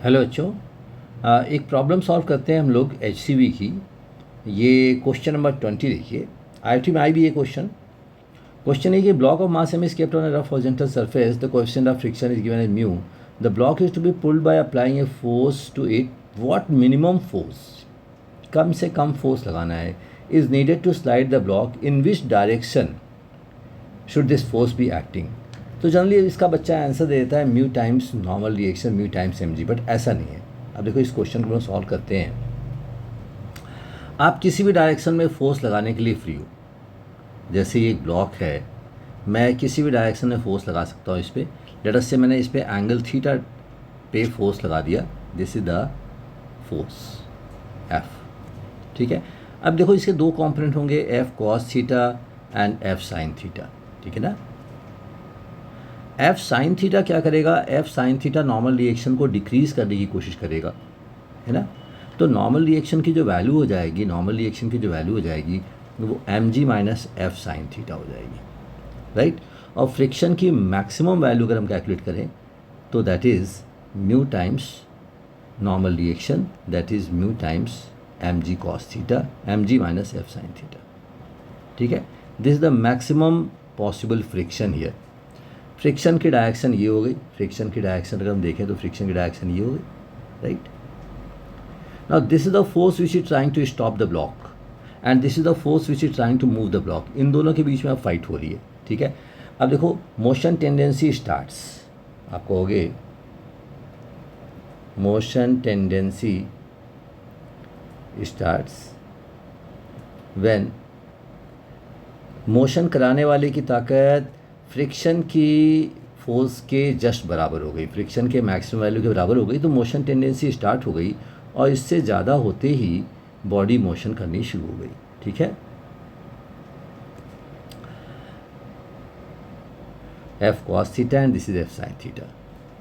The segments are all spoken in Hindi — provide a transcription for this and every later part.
हेलो बच्चों। एक प्रॉब्लम सॉल्व करते हैं हम लोग HCV की। ये क्वेश्चन नंबर 20 देखिए। IIT में आई भी ये क्वेश्चन है कि block of mass m is kept on a rough horizontal surface, the coefficient of friction is given as mu, the block is to be pulled by applying a force to it, what minimum force, कम से कम फोर्स लगाना है, is needed to slide the block, in which direction should this force be acting। तो जनरली इसका बच्चा आंसर दे देता है mu times normal reaction mu times mg, but ऐसा नहीं है। अब देखो इस क्वेश्चन को हम सॉल्व करते हैं। आप किसी भी डायरेक्शन में फोर्स लगाने के लिए फ्री हो। जैसे ये एक ब्लॉक है, मैं किसी भी डायरेक्शन में फोर्स लगा सकता हूँ इस पर। लेट अस से मैंने इस पर एंगल थीटा पे फोर्स लगा दिया, this is the force F. ठीक है। अब देखो इसके दो कंपोनेंट होंगे, F cos theta and F sine theta. ठीक है ना। एफ साइन थीटा क्या करेगा, F sine theta normal reaction को डिक्रीज़ करने की कोशिश करेगा, है ना। तो नॉर्मल रिएक्शन की जो वैल्यू हो जाएगी, वो M G minus F sine theta हो जाएगी, राइट। और फ्रिक्शन की मैक्सिमम वैल्यू अगर हम कैलकुलेट करें तो that is mu times normal reaction, that is mu times M G cos theta, M G minus F sine theta. ठीक है। This is the maximum possible friction here. Friction की डायरेक्शन ये हो गई, फ्रिक्शन की डायरेक्शन अगर हम देखें तो फ्रिक्शन की डायरेक्शन ये हो गई, right. Now this is the force which is trying to stop the block and this is the force which is trying to move the block. इन दोनों के बीच में अब फाइट हो रही है। ठीक है। अब देखो मोशन टेंडेंसी स्टार्ट्स, आप कहोगे motion tendency starts when motion कराने वाले की ताकत फ्रिक्शन की फोर्स के जस्ट बराबर हो गई, फ्रिक्शन के मैक्सिमम वैल्यू के बराबर हो गई, तो मोशन टेंडेंसी स्टार्ट हो गई और इससे ज़्यादा होते ही बॉडी मोशन करनी शुरू हो गई। ठीक है। F cos theta and this is F sine theta,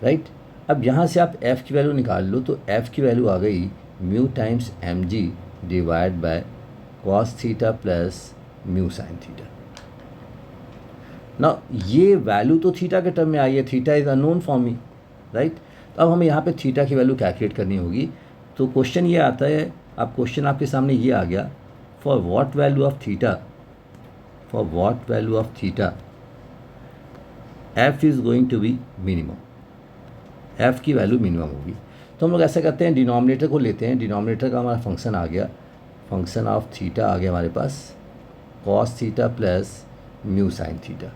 right. अब यहाँ से आप एफ की वैल्यू निकाल लो, तो एफ की वैल्यू आ गई mu times M G divide by cos theta plus mu sine theta. ना ये वैल्यू तो थीटा के टर्म में आई है, theta is unknown for me, right. तो अब हमें यहाँ पे थीटा की वैल्यू कैलकुलेट करनी होगी। तो क्वेश्चन ये आता है, अब क्वेश्चन आपके सामने ये आ गया, for what value of theta, for what value of theta F is going to be minimum, F की वैल्यू मिनिमम होगी। तो हम लोग ऐसा करते हैं, डिनोमिनेटर को लेते हैं, डिनोमिनेटर का हमारा फंक्शन आ गया, फंक्शन ऑफ थीटा आ गया हमारे पास, cos theta plus mu sine theta.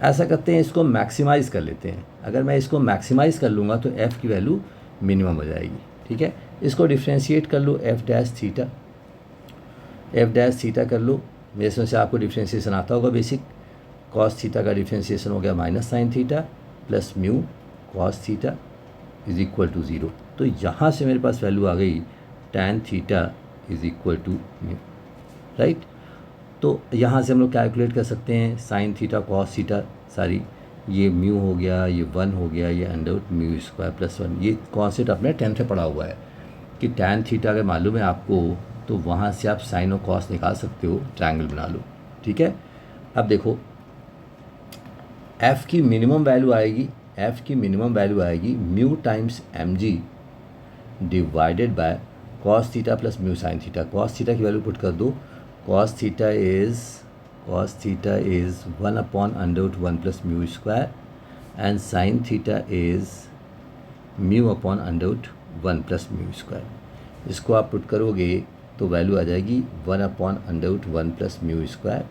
ऐसा करते हैं, इसको मैक्सिमाइज़ कर लेते हैं। अगर मैं इसको मैक्सिमाइज़ कर लूँगा तो एफ़ की वैल्यू मिनिमम हो जाएगी। ठीक है। इसको डिफ्रेंशिएट कर लो, एफ डैश थीटा कर लो। मेरे समझ से आपको डिफ्रेंशिएशन आता होगा बेसिक। कॉस थीटा का डिफ्रेंशिएशन हो गया minus sine theta plus mu cos theta is equal to 0। तो यहाँ से मेरे पास वैल्यू आ गई tan theta is equal to mu, right. तो यहाँ से हम लोग कैलकुलेट कर सकते हैं साइन थीटा कॉस थीटा सारी, ये म्यू हो गया, ये 1 हो गया, ये अंडर म्यू स्क्वायर प्लस 1। ये कॉन्सेप्ट आपने 10th में पढ़ा हुआ है कि टैन थीटा अगर मालूम है आपको तो वहाँ से आप साइन और कॉस निकाल सकते हो, ट्रायंगल बना लो। ठीक है। अब देखो एफ़ की मिनिमम वैल्यू आएगी, एफ़ की मिनिमम वैल्यू आएगी mu times M G divided by cos theta plus mu sine theta. Cos theta की वैल्यू पुट कर दो, cos theta is 1 upon under root 1 plus mu square and sin theta is mu upon under root 1 plus mu square। इसको आप पुट करोगे तो वैल्यू आ जाएगी 1 upon under root 1 plus mu square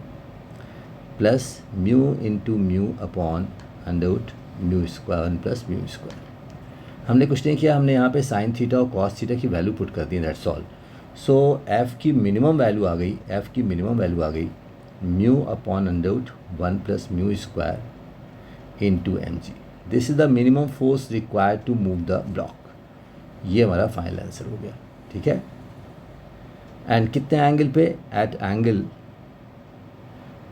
plus mu into mu upon under root mu square 1 plus mu square। हमने कुछ नहीं किया, हमने यहाँ पे sin थीटा और cos थीटा की वैल्यू पुट कर दी, दैट्स ऑल। सो एफ़ की मिनिमम वैल्यू आ गई, एफ़ की मिनिमम वैल्यू आ गई mu upon under root 1 plus mu square into M G. This is the minimum force required to move the block. ये हमारा फाइनल आंसर हो गया। ठीक है। एंड कितने एंगल पे, at angle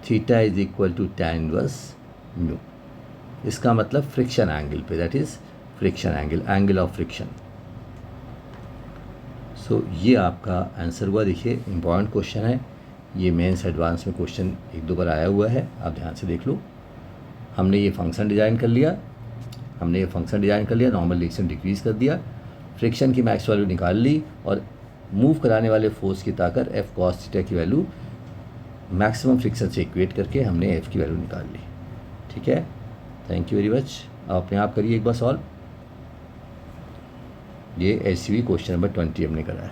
theta is equal to tan inverse mu. इसका मतलब फ्रिक्शन एंगल पे, that is friction angle, angle of friction. So ये आपका आंसर हुआ। देखिए इम्पॉर्टेंट क्वेश्चन है ये, मेंस एडवांस में क्वेश्चन 1-2 बार आया हुआ है, आप ध्यान से देख लो। हमने ये फंक्शन डिज़ाइन कर लिया, हमने ये फंक्शन डिज़ाइन कर लिया, नॉर्मल रिएक्शन डिक्रीज़ कर दिया, फ्रिक्शन की मैक्स वैल्यू निकाल ली और मूव कराने वाले फोर्स की ताकत एफ कॉस थीटा की वैल्यू मैक्सिमम फ्रिक्शन से इक्वेट करके हमने एफ की वैल्यू निकाल ली। ठीक है, थैंक यू वेरी मच। आप अपने आप करिए एक बार सॉल्व। ये HCV क्वेश्चन नंबर 20 हमने करा है।